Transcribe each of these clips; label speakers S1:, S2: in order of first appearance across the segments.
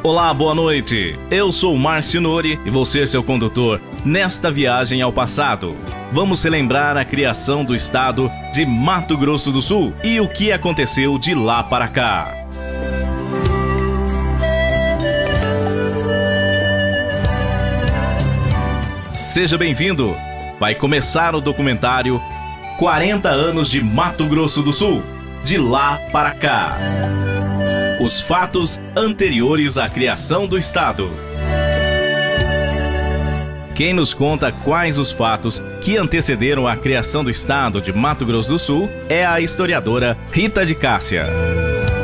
S1: Olá, boa noite. Eu sou o Márcio Nori e vou ser seu condutor nesta viagem ao passado. Vamos relembrar a criação do estado de Mato Grosso do Sul e o que aconteceu de lá para cá. Seja bem-vindo. Vai começar o documentário 40 anos de Mato Grosso do Sul, de lá para cá. Os fatos anteriores à criação do estado. Quem nos conta quais os fatos que antecederam a criação do estado de Mato Grosso do Sul é a historiadora Rita de Cássia.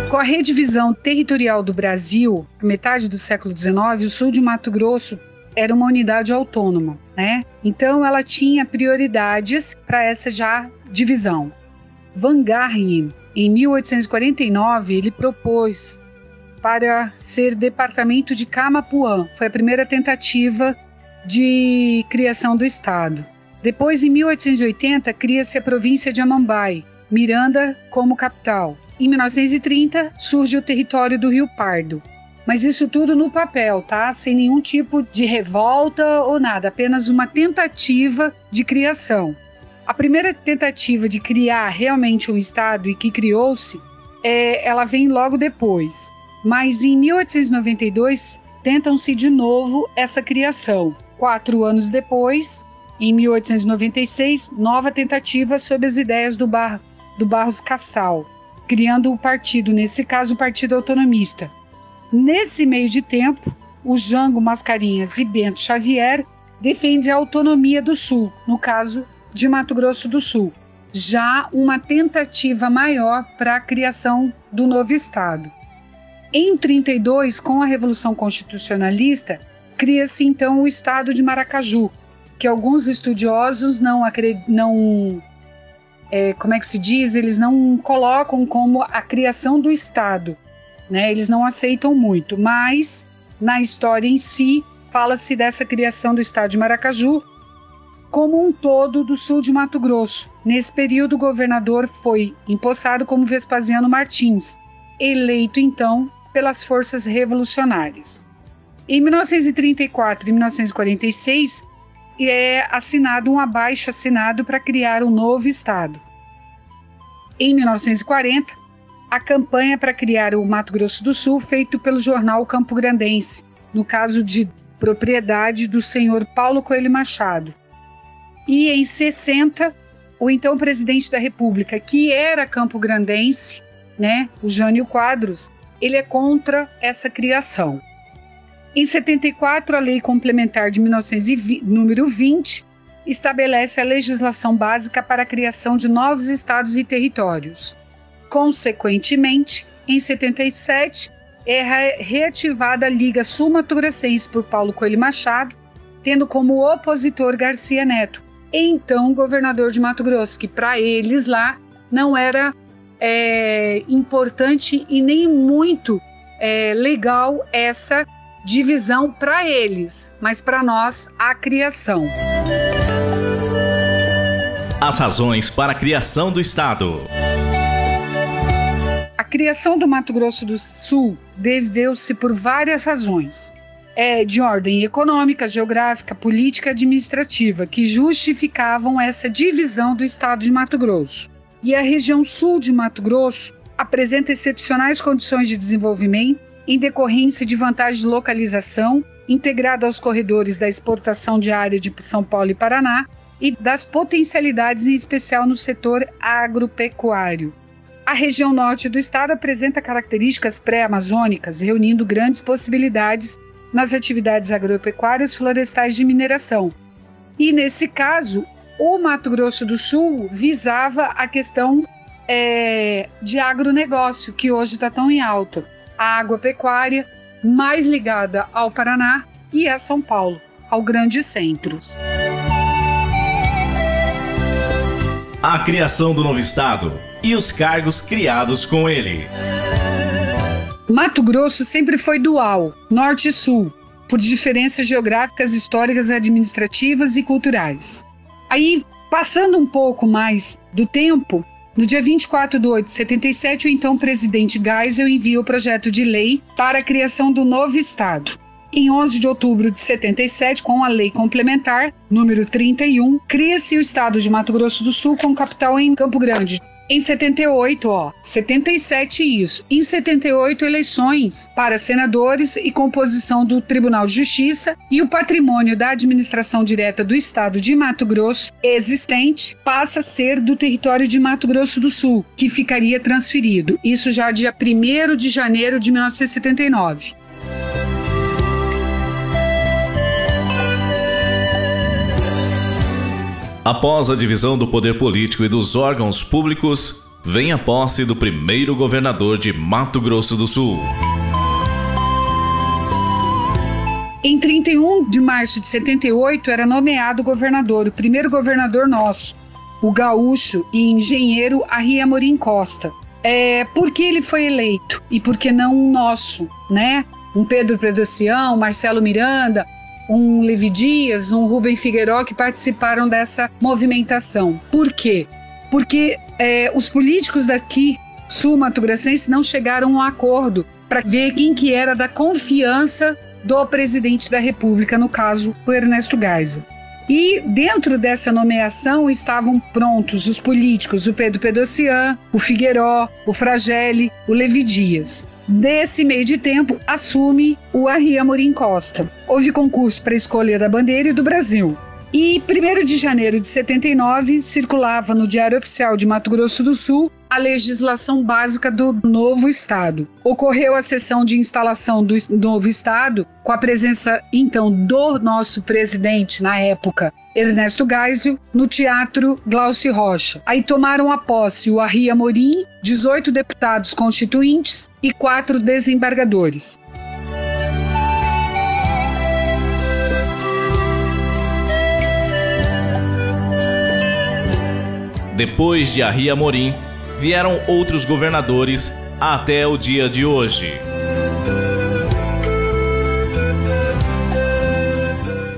S2: Com a redivisão territorial do Brasil, na metade do século XIX, o sul de Mato Grosso era uma unidade autônoma, né? Então ela tinha prioridades para essa já divisão. Wangarni, em 1849, ele propôs para ser departamento de Camapuã. Foi a primeira tentativa de criação do estado. Depois, em 1880, cria-se a província de Amambai, Miranda como capital. Em 1930, surge o território do Rio Pardo. Mas isso tudo no papel, tá? Sem nenhum tipo de revolta ou nada, apenas uma tentativa de criação. A primeira tentativa de criar realmente um estado e que criou-se, ela vem logo depois. Mas em 1892, tentam-se de novo essa criação. 4 anos depois, em 1896, nova tentativa sob as ideias do Barros Cassal, criando o partido, nesse caso o Partido Autonomista. Nesse meio de tempo, o Jango Mascarenhas e Bento Xavier defendem a autonomia do Sul, no caso de Mato Grosso do Sul, já uma tentativa maior para a criação do novo estado. Em 32, com a Revolução Constitucionalista, cria-se então o estado de Maracaju, que alguns estudiosos eles não colocam como a criação do estado, né? Eles não aceitam muito, mas na história em si fala-se dessa criação do estado de Maracaju como um todo do sul de Mato Grosso. Nesse período, o governador foi empossado como Vespasiano Martins, eleito então pelas forças revolucionárias. Em 1934 e 1946, é assinado um abaixo-assinado para criar um novo estado. Em 1940, a campanha para criar o Mato Grosso do Sul, feito pelo jornal Campo Grandense, no caso de propriedade do senhor Paulo Coelho Machado. E em 60, o então presidente da República, que era campograndense, né, o Jânio Quadros, ele é contra essa criação. Em 74, a Lei Complementar de 1920, número 20, estabelece a legislação básica para a criação de novos estados e territórios. Consequentemente, em 77, é reativada a Liga Sul-Mato-Grossense por Paulo Coelho Machado, tendo como opositor Garcia Neto, então governador de Mato Grosso, que para eles lá não era importante e nem muito legal essa divisão para eles, mas para nós a criação.
S1: As razões para a criação do estado.
S2: A criação do Mato Grosso do Sul deveu-se por várias razões. De ordem econômica, geográfica, política e administrativa, que justificavam essa divisão do estado de Mato Grosso. E a região sul de Mato Grosso apresenta excepcionais condições de desenvolvimento em decorrência de vantagem de localização, integrada aos corredores da exportação diária de São Paulo e Paraná e das potencialidades, em especial no setor agropecuário. A região norte do estado apresenta características pré-amazônicas, reunindo grandes possibilidades nas atividades agropecuárias, florestais de mineração. E, nesse caso, o Mato Grosso do Sul visava a questão de agronegócio, que hoje está tão em alta. A agropecuária, mais ligada ao Paraná e a São Paulo, aos grandes centros.
S1: A criação do novo estado e os cargos criados com ele.
S2: Mato Grosso sempre foi dual, norte e sul, por diferenças geográficas, históricas, administrativas e culturais. Aí, passando um pouco mais do tempo, No dia 24 de 8 de 77, o então presidente Geisel envia o projeto de lei para a criação do novo Estado. Em 11 de outubro de 77, com a Lei Complementar, número 31, cria-se o Estado de Mato Grosso do Sul com capital em Campo Grande. Em 78, 77 isso. Em 78, eleições para senadores e composição do Tribunal de Justiça, e o patrimônio da administração direta do Estado de Mato Grosso existente passa a ser do território de Mato Grosso do Sul, que ficaria transferido. Isso já dia 1º de janeiro de 1979.
S1: Após a divisão do poder político e dos órgãos públicos, vem a posse do primeiro governador de Mato Grosso do Sul.
S2: Em 31 de março de 78, era nomeado governador, o primeiro governador nosso, o gaúcho e engenheiro Arri Amorim Costa. Por que ele foi eleito e por que não o nosso, né? Um Pedro Pedrocian, um Marcelo Miranda, um Levi Dias, um Rubem Figueiró, que participaram dessa movimentação. Por quê? Porque os políticos daqui, sul-mato-grossense, não chegaram a um acordo para ver quem que era da confiança do presidente da República, no caso, o Ernesto Geisel. E dentro dessa nomeação estavam prontos os políticos, o Pedro Pedrocian, o Figueiró, o Fragelli, o Levi Dias. Desse meio de tempo, assume o Arri Amorim Costa. Houve concurso para a escolha da bandeira e do Brasil. E 1º de janeiro de 79, circulava no Diário Oficial de Mato Grosso do Sul a legislação básica do novo Estado. Ocorreu a sessão de instalação do novo Estado, com a presença, então, do nosso presidente, na época, Ernesto Geisel, no Teatro Glaucio Rocha. Aí tomaram a posse o Arri Amorim, 18 deputados constituintes e 4 desembargadores.
S1: Depois de Arri Amorim, vieram outros governadores até o dia de hoje.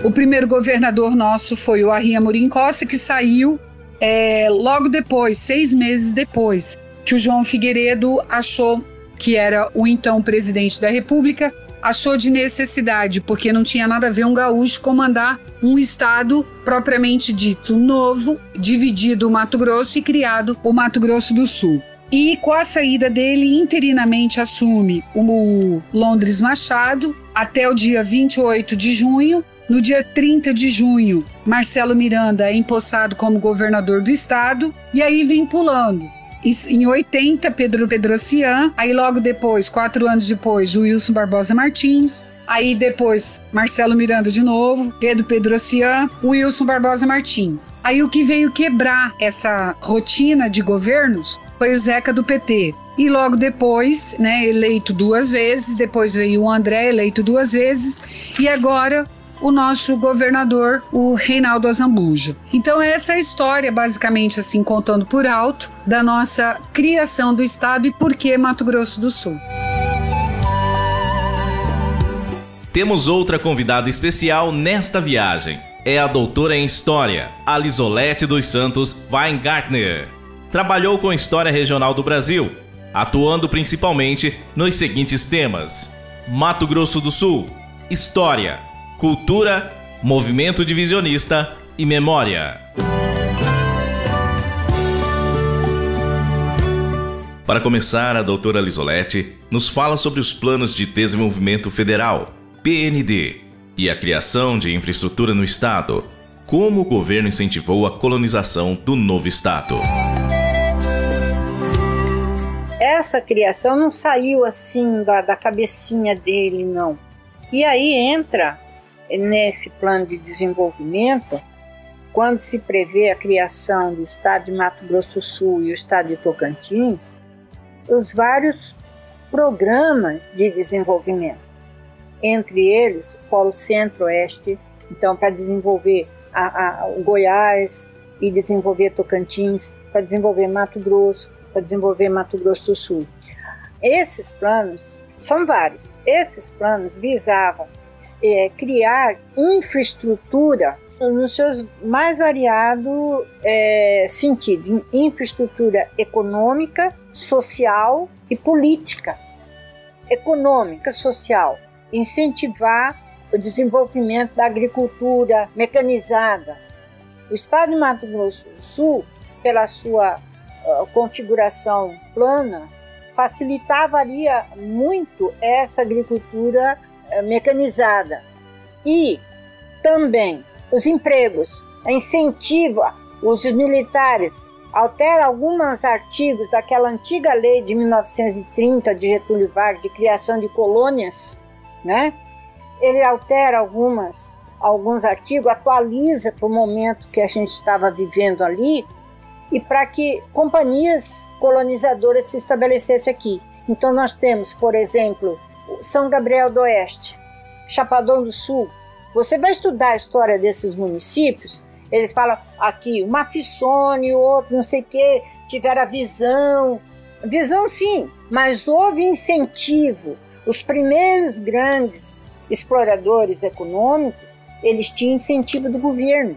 S2: O primeiro governador nosso foi o Arri Amorim Costa, que saiu logo depois, 6 meses depois, que o João Figueiredo achou, que era o então presidente da República, achou de necessidade, porque não tinha nada a ver um gaúcho comandar um estado propriamente dito novo, dividido o Mato Grosso e criado o Mato Grosso do Sul. E com a saída dele, interinamente assume o Londres Machado até o dia 28 de junho. No dia 30 de junho, Marcelo Miranda é empossado como governador do estado, e aí vem pulando. Em 80, Pedro Pedrocian, aí logo depois, 4 anos depois, o Wilson Barbosa Martins, aí depois Marcelo Miranda de novo, Pedro Pedrocian, Wilson Barbosa Martins. Aí o que veio quebrar essa rotina de governos foi o Zeca do PT. E logo depois, eleito 2 vezes, depois veio o André, eleito 2 vezes, e agora o nosso governador, o Reinaldo Azambuja. Então essa é a história, basicamente assim, contando por alto, da nossa criação do estado e por que Mato Grosso do Sul.
S1: Temos outra convidada especial nesta viagem. É a doutora em História, Alisolete dos Santos Weingartner. Trabalhou com História Regional do Brasil, atuando principalmente nos seguintes temas: Mato Grosso do Sul, História, Cultura, Movimento Divisionista e Memória. Para começar, a doutora Alisolete nos fala sobre os Planos de Desenvolvimento Federal, PND, e a criação de infraestrutura no Estado, como o governo incentivou a colonização do novo Estado.
S3: Essa criação não saiu assim da cabecinha dele, não. E aí entra nesse plano de desenvolvimento, quando se prevê a criação do estado de Mato Grosso do Sul e o estado de Tocantins, os vários programas de desenvolvimento. Entre eles, o Polo Centro-Oeste, então para desenvolver o Goiás e desenvolver Tocantins, para desenvolver Mato Grosso, para desenvolver Mato Grosso do Sul. Esses planos são vários. Esses planos visavam criar infraestrutura nos seus mais variados sentidos, infraestrutura econômica, social e política. Econômica, social, incentivar o desenvolvimento da agricultura mecanizada. O estado de Mato Grosso do Sul, pela sua configuração plana, facilitaria muito essa agricultura mecanizada. E também os empregos, incentiva os militares, altera alguns artigos daquela antiga lei de 1930 de Getúlio Vargas de criação de colônias, né? Ele altera alguns artigos, atualiza para o momento que a gente estava vivendo ali e para que companhias colonizadoras se estabelecessem aqui. Então nós temos, por exemplo, São Gabriel do Oeste, Chapadão do Sul. Você vai estudar a história desses municípios, eles falam aqui, o Mafissone, o outro não sei o que, tiveram a visão sim, mas houve incentivo. Os primeiros grandes exploradores econômicos, eles tinham incentivo do governo.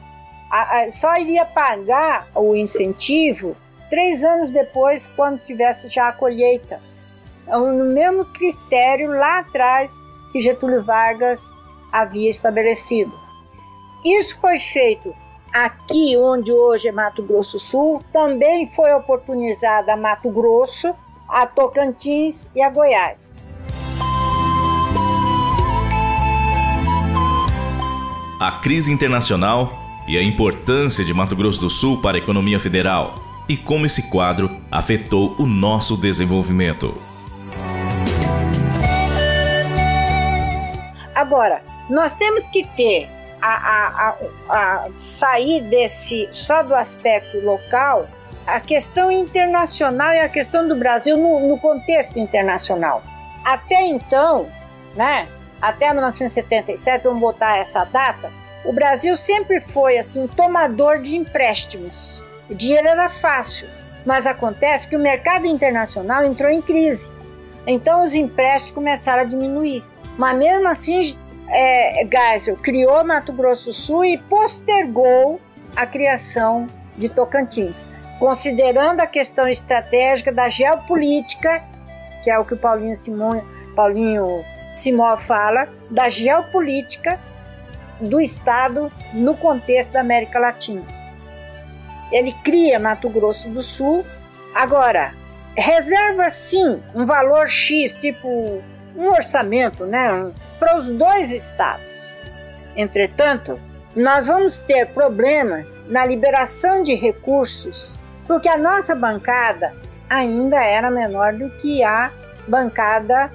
S3: Só iria pagar o incentivo 3 anos depois, quando tivesse já a colheita. No mesmo critério lá atrás que Getúlio Vargas havia estabelecido. Isso foi feito aqui, onde hoje é Mato Grosso do Sul, também foi oportunizada a Mato Grosso, a Tocantins e a Goiás.
S1: A crise internacional e a importância de Mato Grosso do Sul para a economia federal e como esse quadro afetou o nosso desenvolvimento.
S3: Agora, nós temos que ter sair só do aspecto local, a questão internacional e a questão do Brasil no contexto internacional. Até então, né, até 1977, vamos botar essa data, o Brasil sempre foi assim, tomador de empréstimos. O dinheiro era fácil, mas acontece que o mercado internacional entrou em crise. Então os empréstimos começaram a diminuir. Mas mesmo assim, Geisel criou Mato Grosso do Sul e postergou a criação de Tocantins, considerando a questão estratégica da geopolítica, que é o que o Paulinho Simó fala, da geopolítica do Estado no contexto da América Latina. Ele cria Mato Grosso do Sul, agora reserva sim um valor X, tipo um orçamento, né, para os 2 estados. Entretanto, nós vamos ter problemas na liberação de recursos, porque a nossa bancada ainda era menor do que a bancada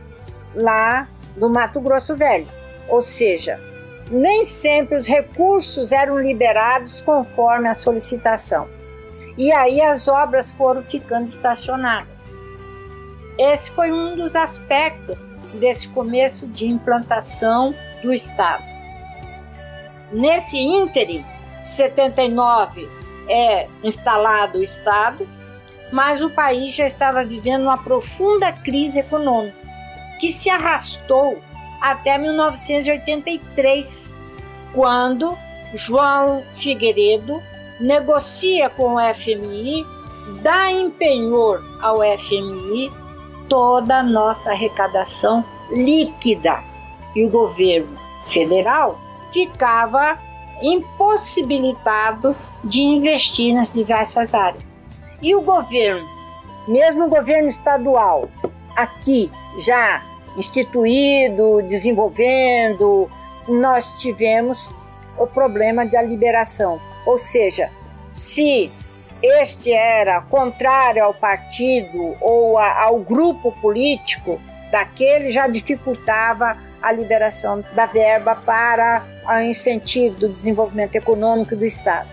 S3: lá do Mato Grosso Velho. Ou seja, nem sempre os recursos eram liberados conforme a solicitação. E aí as obras foram ficando estacionadas. Esse foi um dos aspectos desse começo de implantação do Estado. Nesse ínterim, 79 é instalado o Estado, mas o país já estava vivendo uma profunda crise econômica, que se arrastou até 1983, quando João Figueiredo negocia com o FMI, dá em penhor ao FMI toda a nossa arrecadação líquida, e o governo federal ficava impossibilitado de investir nas diversas áreas. E o governo, mesmo o governo estadual, aqui já instituído, desenvolvendo, nós tivemos o problema da liberação. Ou seja, se este era contrário ao partido ou ao grupo político daquele, já dificultava a liberação da verba para o incentivo do desenvolvimento econômico do Estado.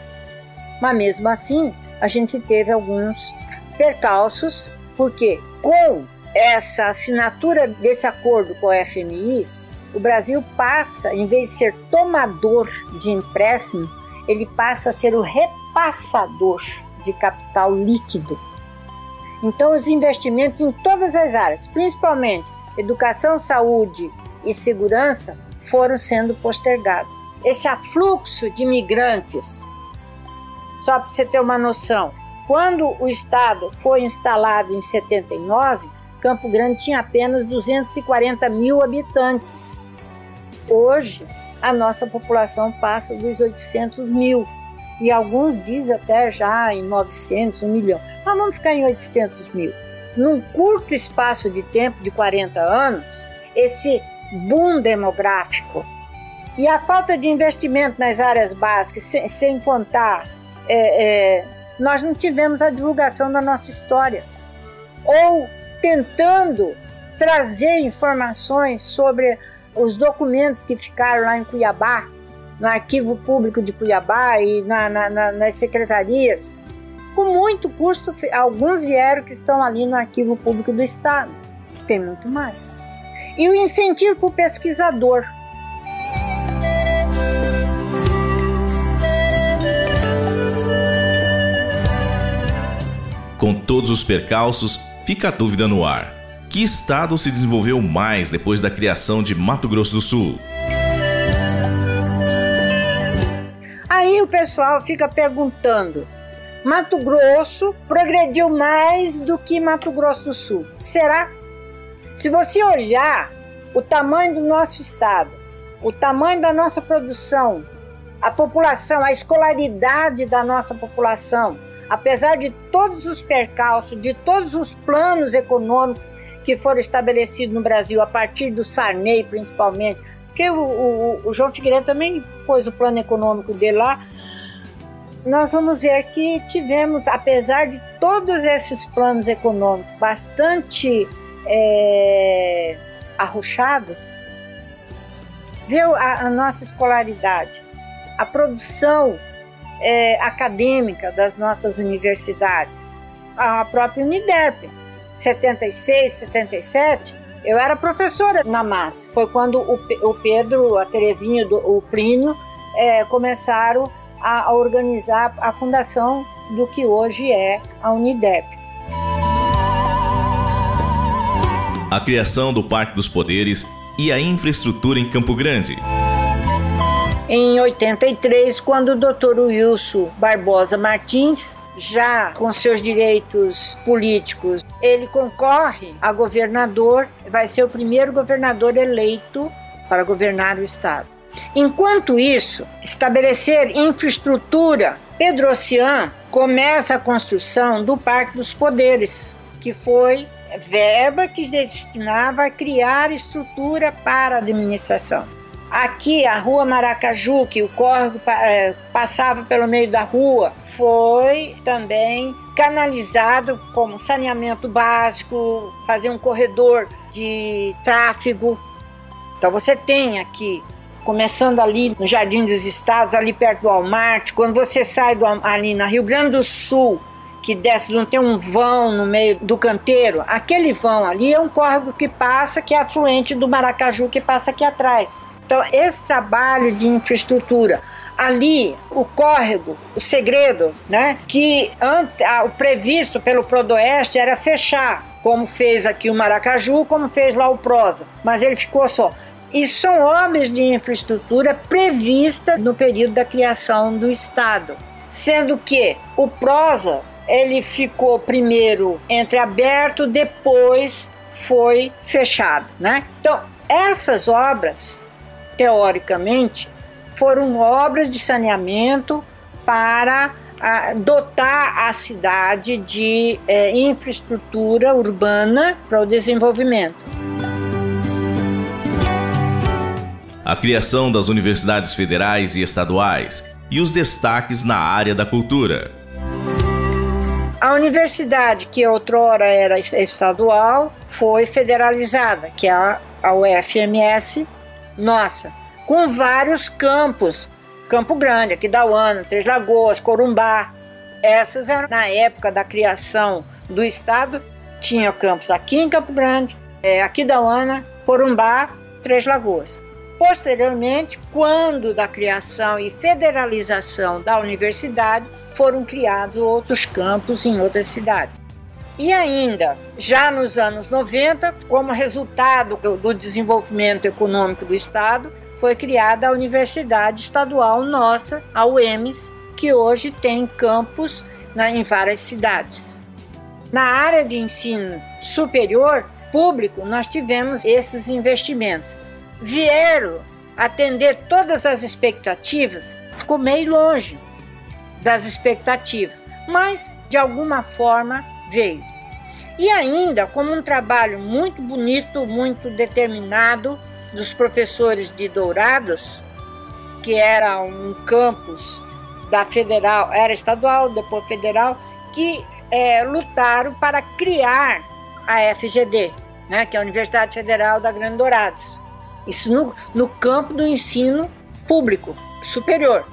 S3: Mas mesmo assim, a gente teve alguns percalços, porque com essa assinatura desse acordo com o FMI, o Brasil passa, em vez de ser tomador de empréstimo, ele passa a ser o repassador de capital líquido. Então, os investimentos em todas as áreas, principalmente educação, saúde e segurança, foram sendo postergados. esse afluxo de imigrantes. Só para você ter uma noção, quando o Estado foi instalado em 79, Campo Grande tinha apenas 240 mil habitantes. Hoje, a nossa população passa dos 800 mil. E alguns dizem até já em 900, 1 milhão. Mas vamos ficar em 800 mil. Num curto espaço de tempo, de 40 anos, esse boom demográfico e a falta de investimento nas áreas básicas, sem contar, nós não tivemos a divulgação da nossa história. Ou tentando trazer informações sobre os documentos que ficaram lá em Cuiabá, no Arquivo Público de Cuiabá e nas secretarias. Com muito custo, alguns vieram que estão ali no Arquivo Público do Estado. Tem muito mais. E o incentivo para o pesquisador.
S1: Com todos os percalços, fica a dúvida no ar. Que estado se desenvolveu mais depois da criação de Mato Grosso do Sul?
S3: Aí o pessoal fica perguntando, Mato Grosso progrediu mais do que Mato Grosso do Sul. Será? Se você olhar o tamanho do nosso estado, o tamanho da nossa produção, a população, a escolaridade da nossa população, apesar de todos os percalços, de todos os planos econômicos que foram estabelecidos no Brasil, a partir do Sarney principalmente, porque o João Figueiredo também pôs o plano econômico dele lá, nós vamos ver que tivemos, apesar de todos esses planos econômicos bastante arrochados, viu a nossa escolaridade, a produção acadêmica das nossas universidades, a própria Uniderp, 76, 77, eu era professora na MAS. Foi quando o Pedro, a Terezinha, o Plínio começaram a organizar a fundação do que hoje é a Uniderp.
S1: A criação do Parque dos Poderes e a infraestrutura em Campo Grande.
S3: Em 83, quando o Dr. Wilson Barbosa Martins, já com seus direitos políticos, ele concorre a governador, vai ser o primeiro governador eleito para governar o estado. Enquanto isso, estabelecer infraestrutura, Pedro Ossian começa a construção do Parque dos Poderes, que foi verba que destinava a criar estrutura para a administração. Aqui, a Rua Maracaju, que o córrego passava pelo meio da rua, foi também canalizado como saneamento básico, fazer um corredor de tráfego. Então você tem aqui, começando ali no Jardim dos Estados, ali perto do Walmart, quando você sai ali na Rio Grande do Sul, que desce, não tem um vão no meio do canteiro, aquele vão ali é um córrego que passa, que é afluente do Maracaju, que passa aqui atrás. Então, esse trabalho de infraestrutura, ali, o córrego, o segredo, né, que antes, o previsto pelo Prodoeste era fechar, como fez aqui o Maracaju, como fez lá o Prosa, mas ele ficou só. E são obras de infraestrutura previstas no período da criação do Estado, sendo que o Prosa, ele ficou primeiro entreaberto, depois foi fechado, né? Então, essas obras, teoricamente, foram obras de saneamento para dotar a cidade de infraestrutura urbana para o desenvolvimento.
S1: A criação das universidades federais e estaduais e os destaques na área da cultura.
S3: A universidade, que outrora era estadual, foi federalizada, que é a UFMS, nossa, com vários campos, Campo Grande, Aquidauana, Três Lagoas, Corumbá. Essas eram, na época da criação do estado, tinha campos aqui em Campo Grande, Aquidauana, Corumbá, Três Lagoas. Posteriormente, quando da criação e federalização da universidade, foram criados outros campos em outras cidades. E ainda, já nos anos 90, como resultado do desenvolvimento econômico do estado, foi criada a Universidade Estadual nossa, a UEMS, que hoje tem campus em várias cidades. Na área de ensino superior público, nós tivemos esses investimentos. Vieram atender todas as expectativas, ficou meio longe das expectativas, mas de alguma forma veio. E ainda, como um trabalho muito bonito, muito determinado dos professores de Dourados, que era um campus da Federal, era estadual, depois federal, que lutaram para criar a FGD, né, que é a Universidade Federal da Grande Dourados. Isso no campo do ensino público superior.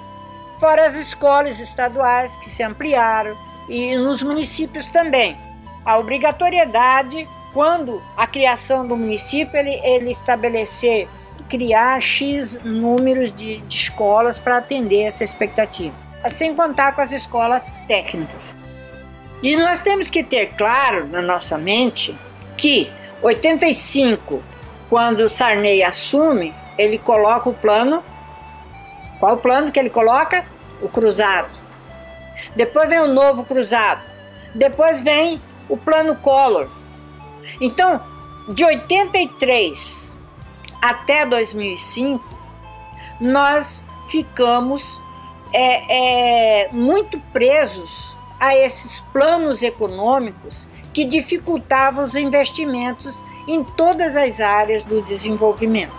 S3: Fora as escolas estaduais que se ampliaram e nos municípios também. A obrigatoriedade, quando a criação do município, ele estabelecer, criar X números de escolas para atender essa expectativa. Sem contar com as escolas técnicas. E nós temos que ter claro na nossa mente que 85, quando o Sarney assume, ele coloca o plano. Qual o plano que ele coloca? O cruzado. Depois vem o novo cruzado. Depois vem o plano Collor. Então, de 83 até 2005, nós ficamos muito presos a esses planos econômicos que dificultavam os investimentos em todas as áreas do desenvolvimento.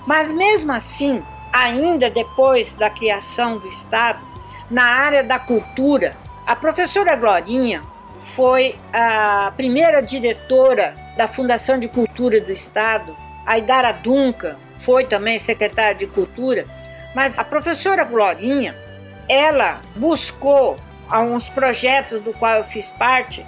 S3: Mas mesmo assim, ainda depois da criação do Estado, na área da cultura, a professora Glorinha foi a primeira diretora da Fundação de Cultura do Estado, a Idara Duncan foi também secretária de Cultura, mas a professora Glorinha, ela buscou alguns projetos do qual eu fiz parte,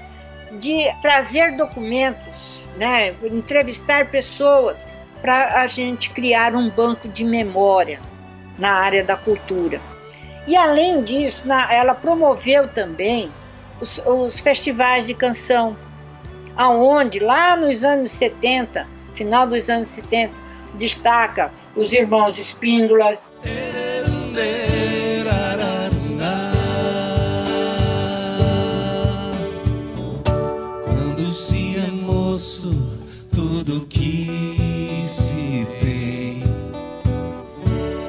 S3: de trazer documentos, né, entrevistar pessoas para a gente criar um banco de memória na área da cultura. E além disso, ela promoveu também os festivais de canção, aonde lá nos anos 70, final dos anos 70, destaca os irmãos Espíndolas.
S4: Quando se é moço, tudo que se tem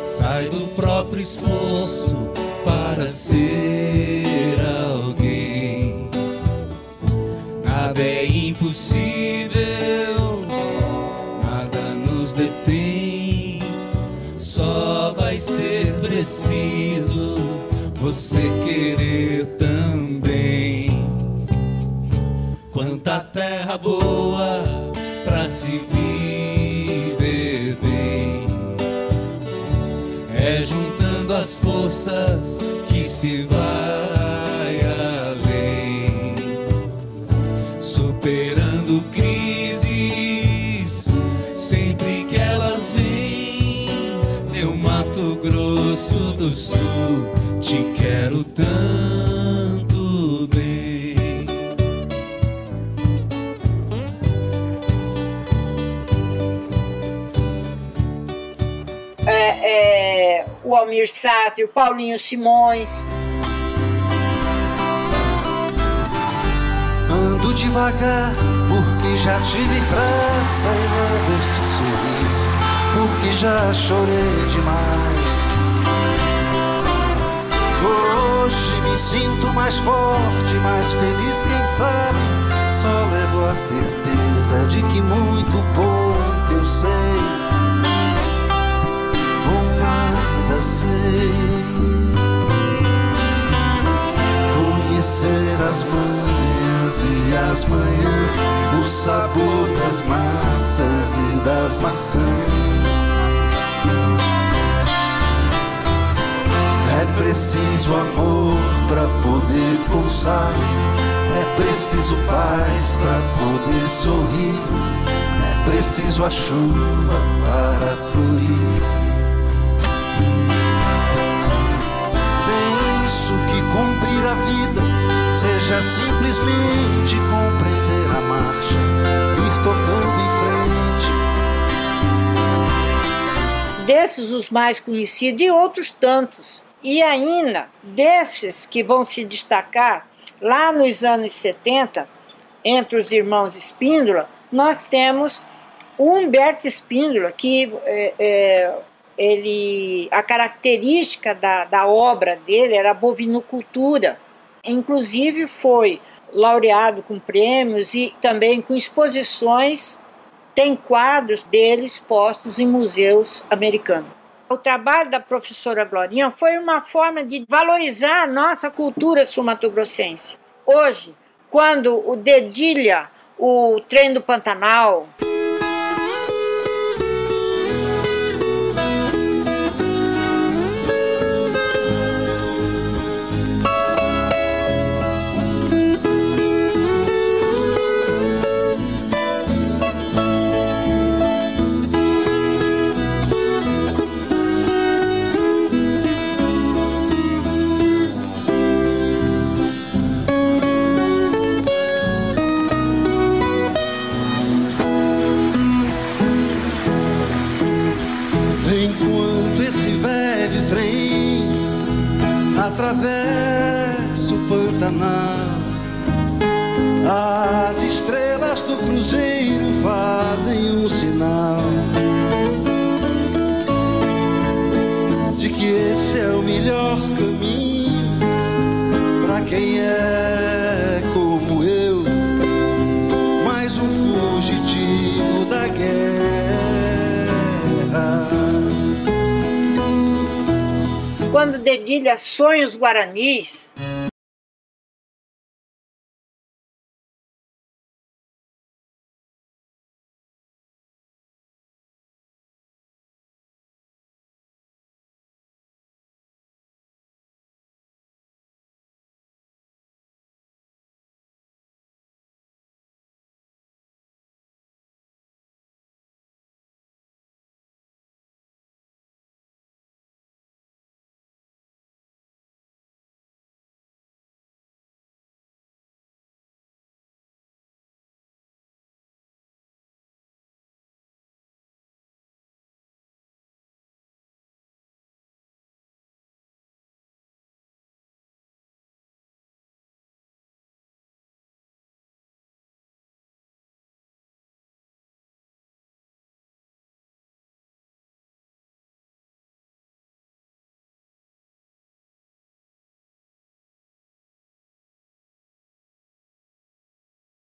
S4: sai do próprio esforço para ser alguém. Nada é impossível, nada nos detém. Só vai ser preciso você querer também. Quanta terra boa pra se viver bem. É juntando as forças que se vai além, superando crises sempre que elas vêm. Meu Mato Grosso do Sul, te quero tanto bem.
S3: O Almir Sater, o Paulinho Simões.
S5: Ando devagar porque já tive pressa e levo este sorriso porque já chorei demais. Hoje me sinto mais forte, mais feliz, quem sabe. Só levo a certeza de que muito pouco eu sei. Sei conhecer as manhas e as manhãs, o sabor das massas e das maçãs. É preciso amor para poder pulsar, é preciso paz para poder sorrir, é preciso a chuva para florir. Que cumprir a vida seja simplesmente compreender a marcha, ir tocando em frente.
S3: Esses os mais conhecidos e outros tantos. E ainda, desses que vão se destacar, lá nos anos 70, entre os irmãos Espíndola, nós temos o Humberto Espíndola, que a característica da obra dele era a bovinocultura. Inclusive foi laureado com prêmios e também com exposições. Tem quadros dele expostos em museus americanos. O trabalho da professora Glorinha foi uma forma de valorizar a nossa cultura sul-mato-grossense. Hoje, quando o dedilha o Trem do Pantanal,
S5: atravessa o Pantanal, as estrelas do cruzeiro fazem um sinal de que esse é o melhor caminho para quem é como eu, mais um fugitivo da guerra.
S3: Quando dedilha Sonhos Guaranis,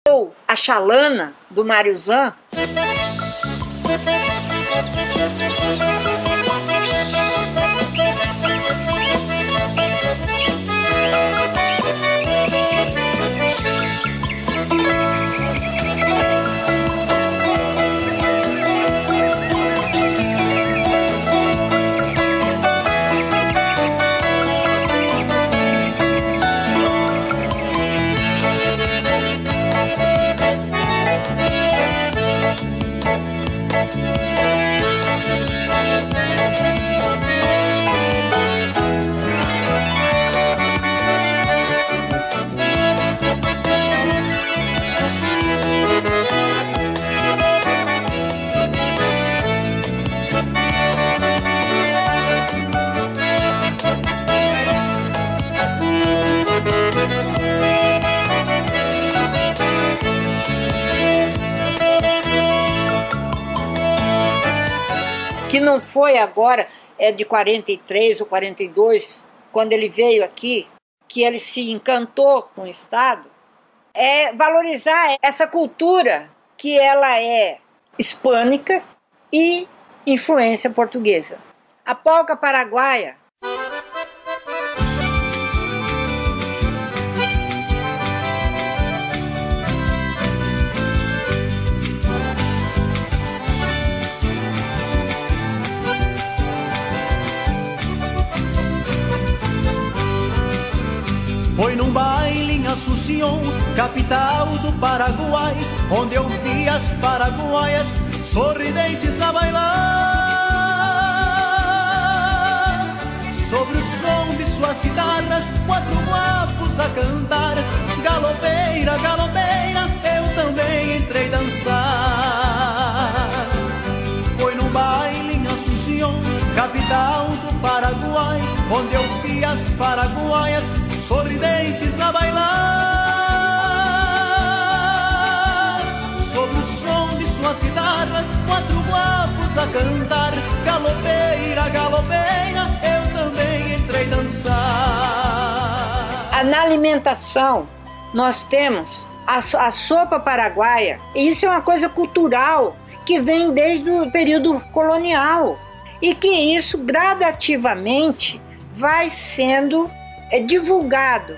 S3: ou A Chalana, do Mário Zan, que não foi agora, é de 43 ou 42, quando ele veio aqui, que ele se encantou com o Estado, é valorizar essa cultura que ela é hispânica e influência portuguesa. A polca paraguaia
S4: foi num baile em Assunção, capital do Paraguai, onde eu vi as paraguaias sorridentes a bailar. Sobre o som de suas guitarras, 4 guapos a cantar. Galopeira, galopeira, eu também entrei dançar. Foi num baile em Assunção, paraguaias sorridentes a bailar. Sobre o som de suas guitarras, 4 guapos a cantar. Galopeira, galopeira, eu também entrei dançar.
S3: Na alimentação, nós temos a sopa paraguaia. E isso é uma coisa cultural que vem desde o período colonial. E que isso gradativamente vai sendo divulgado.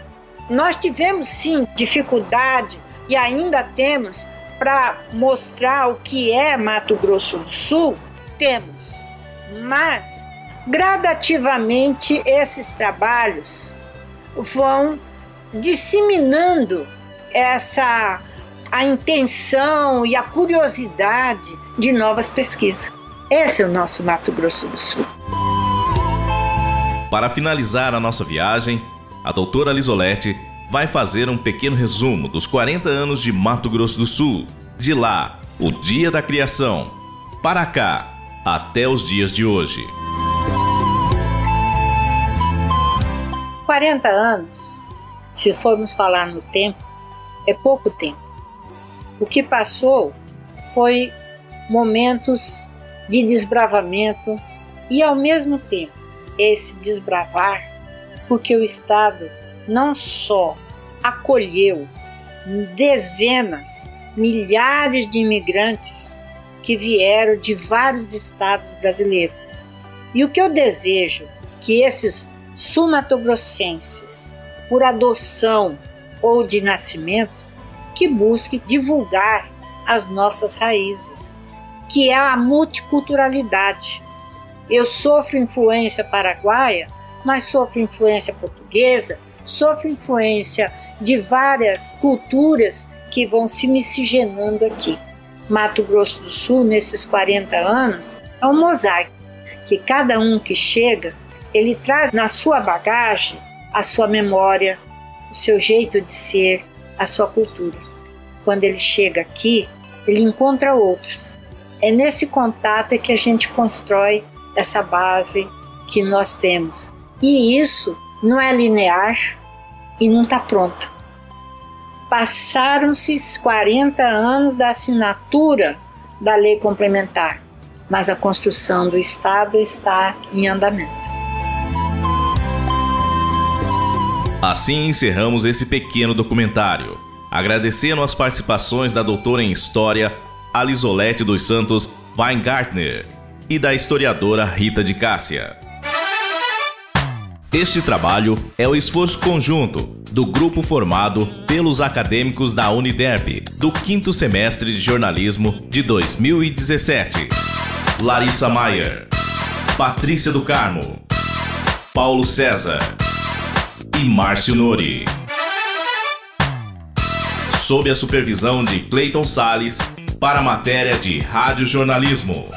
S3: Nós tivemos sim dificuldade e ainda temos para mostrar o que é Mato Grosso do Sul, temos, mas gradativamente esses trabalhos vão disseminando a intenção e a curiosidade de novas pesquisas. Esse é o nosso Mato Grosso do Sul.
S1: Para finalizar a nossa viagem, a doutora Lisolete vai fazer um pequeno resumo dos 40 anos de Mato Grosso do Sul. De lá, o dia da criação, para cá, até os dias de hoje.
S3: 40 anos, se formos falar no tempo, é pouco tempo. O que passou foi momentos de desbravamento e, ao mesmo tempo, esse desbravar, porque o Estado não só acolheu dezenas, milhares de imigrantes que vieram de vários estados brasileiros. E o que eu desejo que esses sul-matogrossenses, por adoção ou de nascimento, que busquem divulgar as nossas raízes, que é a multiculturalidade. Eu sofro influência paraguaia, mas sofro influência portuguesa, sofro influência de várias culturas que vão se miscigenando aqui. Mato Grosso do Sul, nesses 40 anos, é um mosaico, que cada um que chega, ele traz na sua bagagem a sua memória, o seu jeito de ser, a sua cultura. Quando ele chega aqui, ele encontra outros. É nesse contato que a gente constrói essa base que nós temos. E isso não é linear e não está pronto. Passaram-se 40 anos da assinatura da lei complementar, mas a construção do Estado está em andamento.
S1: Assim encerramos esse pequeno documentário, agradecendo as participações da doutora em História, Lisolete dos Santos Weingartner, e da historiadora Rita de Cássia. Este trabalho é o esforço conjunto do grupo formado pelos acadêmicos da Uniderp do 5º semestre de jornalismo de 2017. Larissa Maier, Patrícia do Carmo, Paulo César e Márcio Nori. Sob a supervisão de Cleiton Salles para a matéria de Rádio Jornalismo.